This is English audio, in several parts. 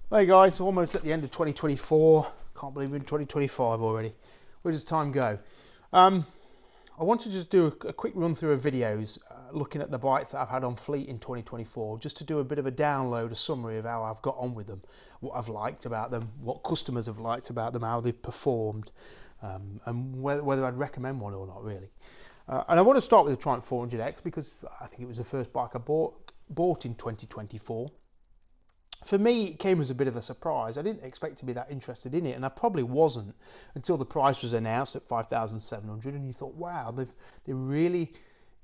Hey guys, almost at the end of 2024. Can't believe we're in 2025 already. Where does time go? Um, I want to just do a quick run through of videos looking at the bikes that I've had on fleet in 2024, just to do a bit of a download, a summary of how I've got on with them, what I've liked about them, what customers have liked about them, how they've performed, and whether I'd recommend one or not really. And I want to start with the Triumph 400X because I think it was the first bike I bought in 2024. For me, it came as a bit of a surprise. I didn't expect to be that interested in it, and I probably wasn't until the price was announced at 5,700. And you thought, wow, they're really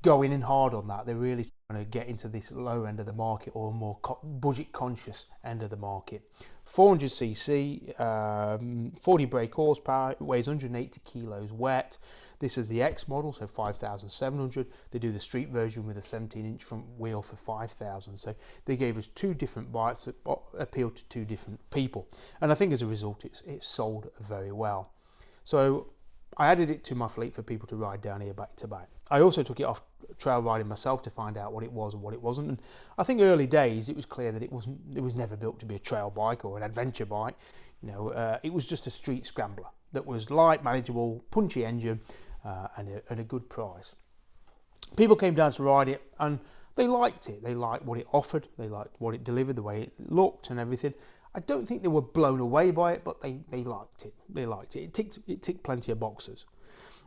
going in hard on that. They're really trying to get into this low end of the market or more budget conscious end of the market. 400cc, 40 brake horsepower, it weighs 180 kilos wet. This is the X model, so 5,700. They do the street version with a 17-inch front wheel for 5,000. So they gave us two different bikes that appeal to two different people. And I think as a result, it's sold very well. So I added it to my fleet for people to ride down here back to back. I also took it off trail riding myself to find out what it was and what it wasn't. And I think early days it was clear that it was never built to be a trail bike or an adventure bike. It was just a street scrambler that was light, manageable, punchy engine, and a good price. People came down to ride it and they liked it. They liked what it offered. They liked what it delivered, the way it looked and everything. I don't think they were blown away by it, but they liked it. They liked it. It ticked plenty of boxes.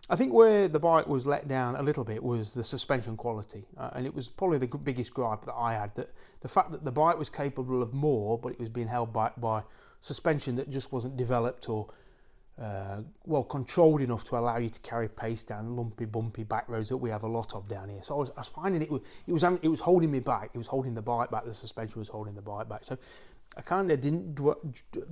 I think where the bike was let down a little bit was the suspension quality, and it was probably the biggest gripe that I had. That the fact that the bike was capable of more, but it was being held back by suspension that just wasn't developed or controlled enough to allow you to carry pace down lumpy, bumpy back roads that we have a lot of down here. So I was finding it was holding me back. It was holding the bike back. The suspension was holding the bike back. So I kind of didn't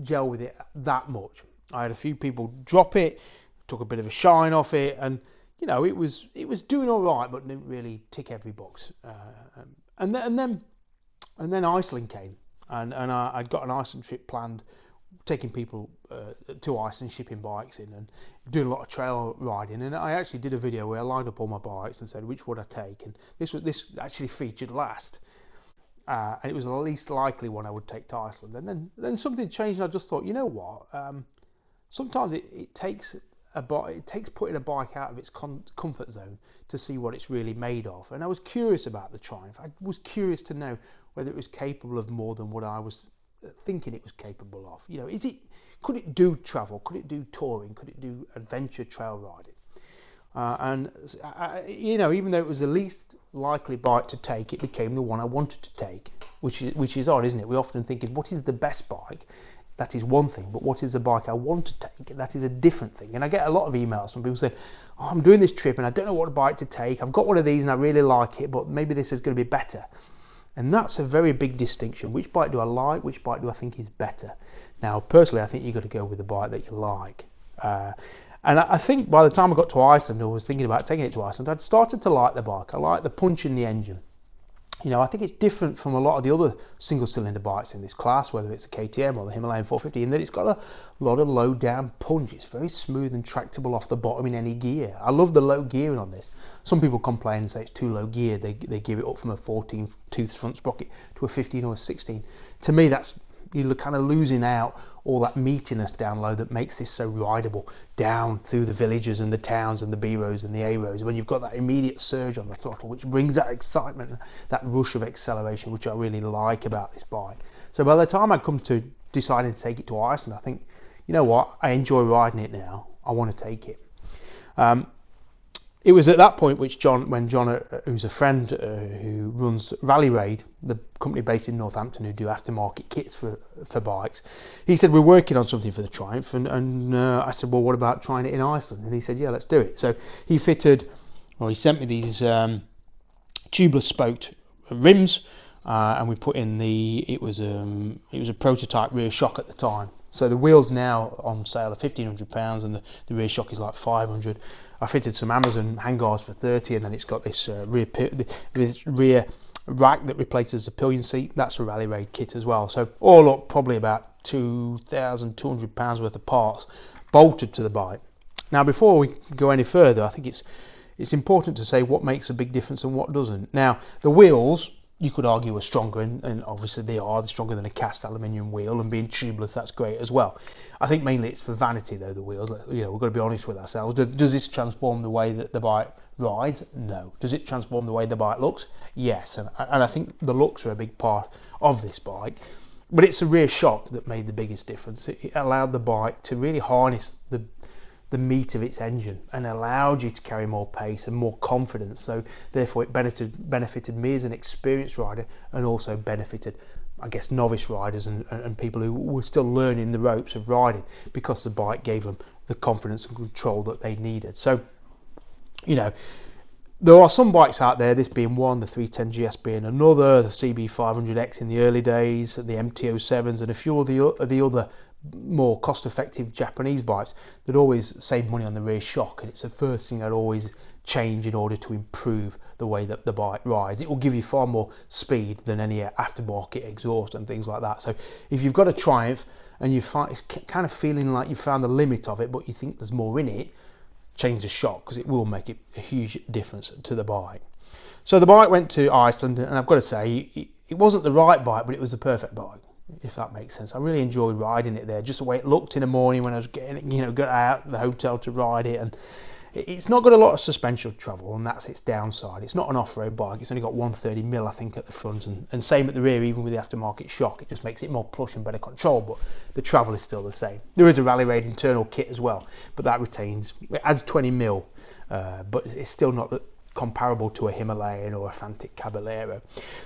gel with it that much. I had a few people drop it, took a bit of a shine off it, and it was doing all right, but didn't really tick every box. And then Iceland came, and I'd got an Iceland trip planned, taking people to Iceland, shipping bikes in and doing a lot of trail riding. And I actually did a video where I lined up all my bikes and said which would I take, and this actually featured last, and it was the least likely one I would take to Iceland. And then something changed, and I just thought, you know what, sometimes it takes putting a bike out of its comfort zone to see what it's really made of. And I was curious about the Triumph. I was curious to know whether it was capable of more than what I was thinking it was capable of. Could it do travel? Could it do touring? Could it do adventure trail riding? Even though it was the least likely bike to take, it became the one I wanted to take, which is odd, isn't it? We often think, what is the best bike? That is one thing, but what is the bike I want to take? That is a different thing. And I get a lot of emails from people saying, I'm doing this trip and I don't know what bike to take. I've got one of these and I really like it, but maybe this is going to be better. And that's a very big distinction. Which bike do I like? Which bike do I think is better? Now, personally, I think you've got to go with the bike that you like. And I think by the time I got to Iceland, or was thinking about taking it to Iceland, I'd started to like the bike. I like the punch in the engine. I think it's different from a lot of the other single-cylinder bikes in this class, whether it's a KTM or the Himalayan 450, in that it's got a lot of low-down punch. It's very smooth and tractable off the bottom in any gear. I love the low gearing on this. Some people complain and say it's too low gear. They give it up from a 14-tooth front sprocket to a 15 or a 16. To me, you're kind of losing out all that meatiness down low that makes this so rideable down through the villages and the towns and the B roads and the A roads, when you've got that immediate surge on the throttle, which brings that excitement, that rush of acceleration, which I really like about this bike. So by the time I come to deciding to take it to Iceland, I think, you know what, I enjoy riding it now. I want to take it. It was at that point when John, who's a friend who runs Rally Raid, the company based in Northampton who do aftermarket kits for bikes, he said, we're working on something for the Triumph, and I said, well, what about trying it in Iceland? And he said, yeah, let's do it. So he sent me these tubeless spoked rims, and we put in it was a prototype rear shock at the time. So the wheels now on sale are £1,500, and the rear shock is like 500. I fitted some Amazon handguards for 30, and then it's got this rear rack that replaces the pillion seat. That's a Rally Raid kit as well. So all up, probably about £2,200 worth of parts bolted to the bike. Now, before we go any further, I think it's important to say what makes a big difference and what doesn't. Now, the wheels you could argue are stronger, and obviously they are. They're stronger than a cast aluminium wheel, and being tubeless, that's great as well. I think mainly it's for vanity though, the wheels. We've got to be honest with ourselves. Does this transform the way that the bike rides? No. Does it transform the way the bike looks? Yes, and I think the looks are a big part of this bike. But it's a rear shock that made the biggest difference. It allowed the bike to really harness the meat of its engine and allowed you to carry more pace and more confidence. So therefore it benefited me as an experienced rider, and also benefited, I guess, novice riders and people who were still learning the ropes of riding, because the bike gave them the confidence and control that they needed. So, there are some bikes out there, this being one, the 310GS being another, the CB500X in the early days, the MT-07s, and a few of the other more cost-effective Japanese bikes that always save money on the rear shock, and it's the first thing I'd always change in order to improve the way that the bike rides. It will give you far more speed than any aftermarket exhaust and things like that. So if you've got a Triumph and you find it's kind of feeling like you found the limit of it, but you think there's more in it, change the shock, because it will make a huge difference to the bike. So the bike went to Iceland, and I've got to say it wasn't the right bike, but it was the perfect bike, if that makes sense. I really enjoyed riding it there, just the way it looked in the morning when I was got out of the hotel to ride it. And it's not got a lot of suspension travel, and that's its downside. It's not an off-road bike. It's only got 130mm, I think, at the front, and same at the rear. Even with the aftermarket shock, it just makes it more plush and better control, but the travel is still the same. There is a rally raid internal kit as well, but that it adds 20mm, but it's still not comparable to a Himalayan or a Fantic Caballero.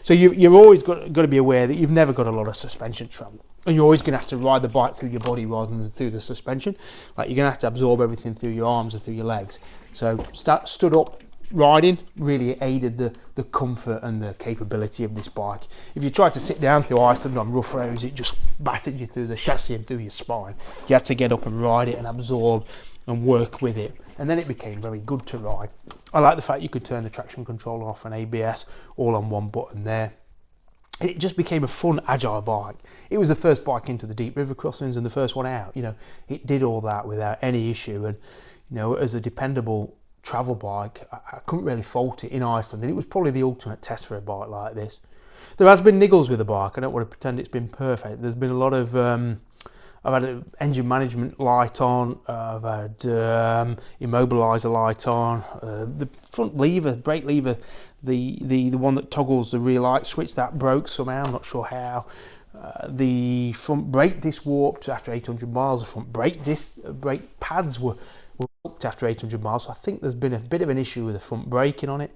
So you're always got to be aware that you've never got a lot of suspension travel, and you're always going to have to ride the bike through your body rather than through the suspension. Like, you're going to have to absorb everything through your arms and through your legs. So stood up riding really aided the comfort and the capability of this bike. If you tried to sit down through Iceland on rough roads, it just battered you through the chassis and through your spine. You had to get up and ride it and absorb and work with it, and then it became very good to ride. I like the fact you could turn the traction control off and ABS all on one button there. It just became a fun, agile bike. It was the first bike into the deep river crossings and the first one out. It did all that without any issue, and as a dependable travel bike, I couldn't really fault it in Iceland, and it was probably the ultimate test for a bike like this. There has been niggles with the bike. I don't want to pretend it's been perfect. There's been a lot of I've had an engine management light on, I've had immobiliser light on, the front lever, brake lever, the one that toggles the rear light switch, that broke somehow, I'm not sure how. The front brake disc warped after 800 miles, the front brake pads were warped after 800 miles, so I think there's been a bit of an issue with the front braking on it.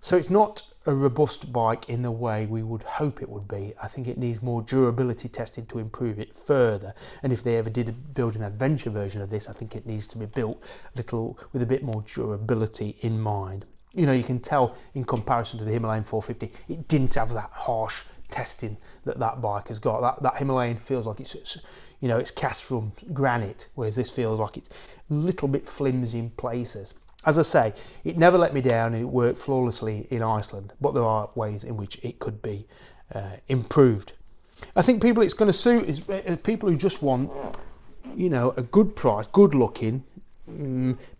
So it's not a robust bike in the way we would hope it would be. I think it needs more durability tested to improve it further, and if they ever did build an adventure version of this, I think it needs to be built with a bit more durability in mind. You can tell in comparison to the Himalayan 450, it didn't have that harsh testing that bike has got. That Himalayan feels like it's cast from granite, whereas this feels like it's a little bit flimsy in places. As I say, it never let me down, and it worked flawlessly in Iceland, but there are ways in which it could be improved. I think people it's going to suit is people who just want, a good price, good looking,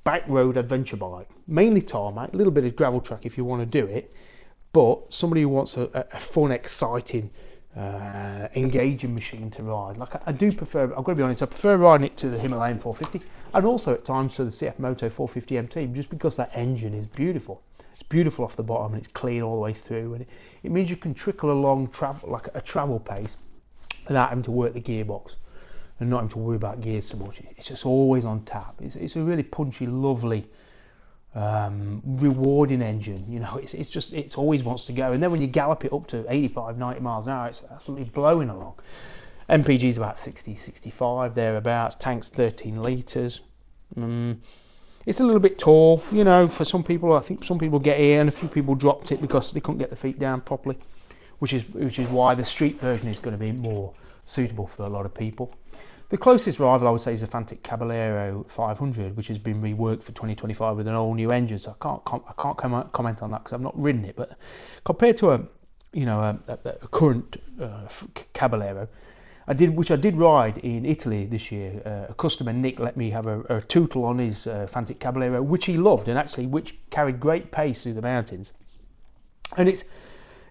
back road adventure bike, mainly tarmac, a little bit of gravel track if you want to do it, but somebody who wants a fun, exciting, engaging machine to ride. Like, I do prefer, I've got to be honest, I prefer riding it to the Himalayan 450, and also at times to the CF Moto 450 MT, just because that engine is beautiful. It's beautiful off the bottom, and it's clean all the way through, and it means you can trickle along like a travel pace without having to work the gearbox and not having to worry about gears so much. It's just always on tap. It's a really punchy, lovely, rewarding engine. It always wants to go, and then when you gallop it up to 85-90 miles an hour, it's absolutely blowing along. MPG is about 60-65 thereabouts. Tank's 13 litres. It's a little bit tall, for some people. I think some people get here, and a few people dropped it because they couldn't get the feet down properly, which is why the street version is going to be more suitable for a lot of people. The closest rival I would say is a Fantic Caballero 500, which has been reworked for 2025 with an all new engine. So I can't comment on that because I've not ridden it. But compared to a current Caballero, I did ride in Italy this year. A customer, Nick, let me have a tootle on his Fantic Caballero, which he loved, and actually which carried great pace through the mountains. And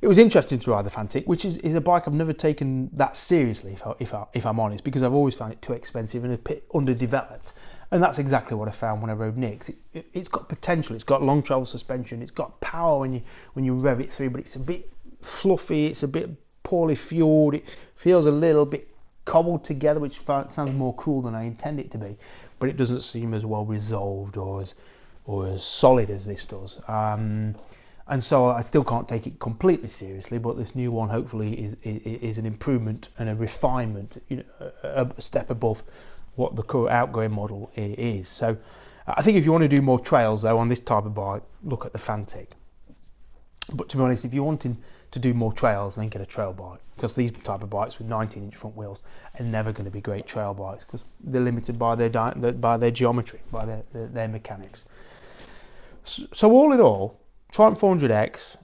it was interesting to ride the Fantic, which is a bike I've never taken that seriously, if I'm honest, because I've always found it too expensive and a bit underdeveloped. And that's exactly what I found when I rode Nick's. It's got potential. It's got long travel suspension. It's got power when you rev it through, but it's a bit fluffy. It's a bit poorly fueled. It feels a little bit cobbled together, which sounds more cruel than I intend it to be. But it doesn't seem as well resolved or as solid as this does. And so I still can't take it completely seriously, but this new one hopefully is an improvement and a refinement, a step above what the current outgoing model is. So I think if you want to do more trails though on this type of bike, look at the Fantic. But to be honest, if you're wanting to do more trails, then get a trail bike, because these type of bikes with 19-inch front wheels are never going to be great trail bikes because they're limited by their geometry, by their mechanics. So all in all, Triumph 400X,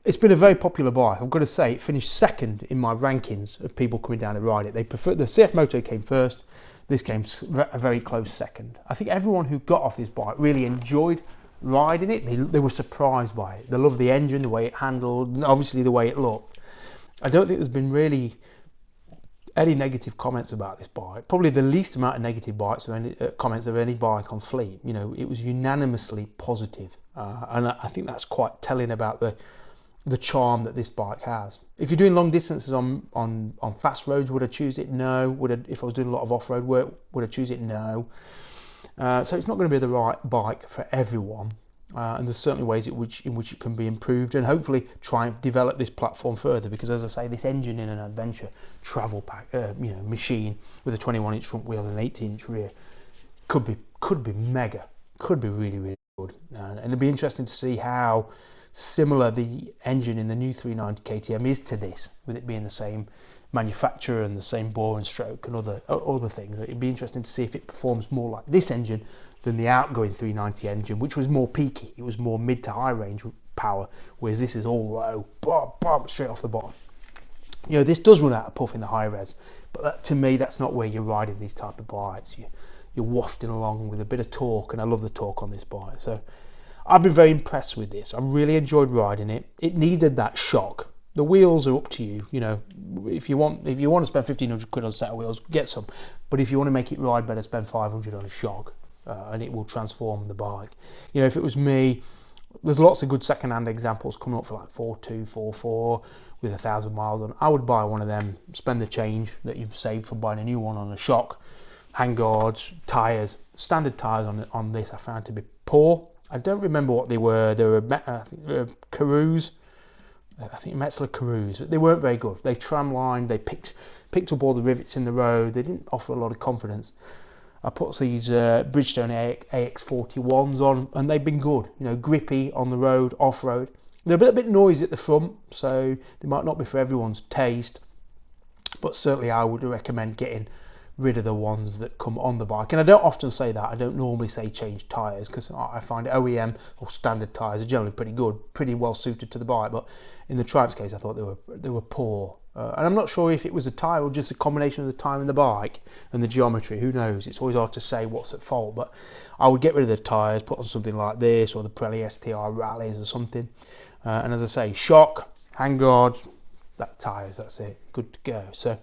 it's been a very popular bike. I've got to say, it finished second in my rankings of people coming down to ride it. They prefer the CF Moto came first. This came a very close second. I think everyone who got off this bike really enjoyed riding it. They were surprised by it. They loved the engine, the way it handled, and obviously the way it looked. I don't think there's been really any negative comments about this bike. Probably the least amount of negative comments of any bike on Fleet. It was unanimously positive, and I think that's quite telling about the charm that this bike has. If you're doing long distances on fast roads, would I choose it? No. If I was doing a lot of off-road work, would I choose it? No. So it's not going to be the right bike for everyone, and there's certainly ways in which it can be improved, and hopefully try and develop this platform further, because as I say, this engine in an adventure travel pack machine with a 21-inch front wheel and an 18-inch rear could be mega, could be really, really good, and it'd be interesting to see how similar the engine in the new 390 KTM is to this, with it being the same manufacturer and the same bore and stroke and other things. It'd be interesting to see if it performs more like this engine than the outgoing 390 engine, which was more peaky. It was more mid to high range power, whereas this is all low, bob, straight off the bottom. This does run out of puff in the high res, but to me, that's not where you're riding these type of bikes. You're wafting along with a bit of torque, and I love the torque on this bike. So I've been very impressed with this. I really enjoyed riding it. It needed that shock. The wheels are up to you. If you want to spend 1,500 quid on a set of wheels, get some. But if you want to make it ride better, spend 500 on a shock, and it will transform the bike. If it was me, there's lots of good second-hand examples coming up for like 4.2, 4.4 with 1,000 miles on. I would buy one of them, spend the change that you've saved from buying a new one on a shock, handguards, tyres. Standard tyres on this I found to be poor. I don't remember what they were. They were Carews. I think Metzler Carews. They weren't very good. They tram-lined. They picked up all the rivets in the road. They didn't offer a lot of confidence. I put these Bridgestone AX41s on, and they've been good. Grippy on the road, off-road. They're a bit noisy at the front, so they might not be for everyone's taste. But certainly I would recommend getting rid of the ones that come on the bike. And I don't often say that. I don't normally say change tyres, because I find OEM or standard tyres are generally pretty good, pretty well suited to the bike. But in the Triumph's case, I thought they were poor. And I'm not sure if it was a tyre or just a combination of the tyre and the bike and the geometry. Who knows? It's always hard to say what's at fault. But I would get rid of the tyres, put on something like this or the Pirelli STR Rallies or something. And as I say, shock, handguards, tyres, that's it. Good to go. So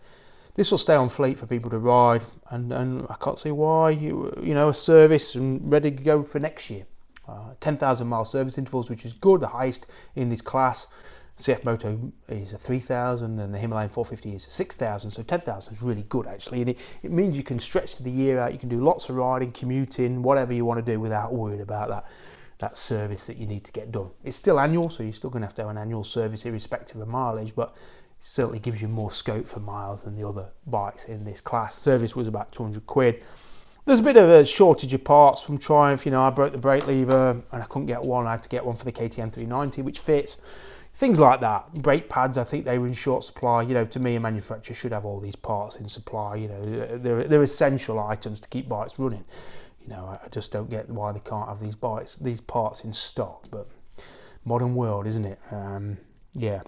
this will stay on Fleet for people to ride, and I can't see why. A service and ready to go for next year. 10,000 mile service intervals, which is good, the highest in this class. CF Moto is a 3,000 and the Himalayan 450 is 6,000, so 10,000 is really good actually, and it means you can stretch the year out. You can do lots of riding, commuting, whatever you want to do without worrying about that service that you need to get done. It's still annual, so you're still going to have an annual service irrespective of mileage, but it certainly gives you more scope for miles than the other bikes in this class. Service was about 200 quid. There's a bit of a shortage of parts from Triumph. I broke the brake lever and I couldn't get one. I had to get one for the KTM 390, which fits. Things like that. Brake pads, I think they were in short supply. To me, a manufacturer should have all these parts in supply. They're essential items to keep bikes running. I just don't get why they can't have these parts in stock. But modern world, isn't it? Yeah.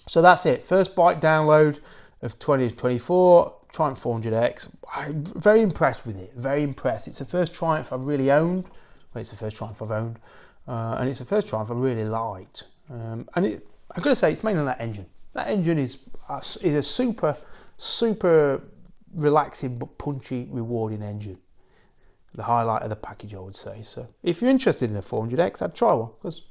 So that's it. First bike download of 2024, Triumph 400X. I'm very impressed with it. Very impressed. It's the first Triumph I've really owned. Well, it's the first Triumph I've owned. And it's the first Triumph I really liked. And I'm going to say it's mainly that engine. That engine is a super relaxing but punchy, rewarding engine. The highlight of the package, I would say. So if you're interested in a 400X, I'd try one, because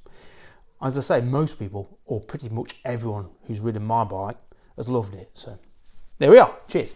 as I say, most people, or pretty much everyone who's ridden my bike, has loved it. So there we are. Cheers.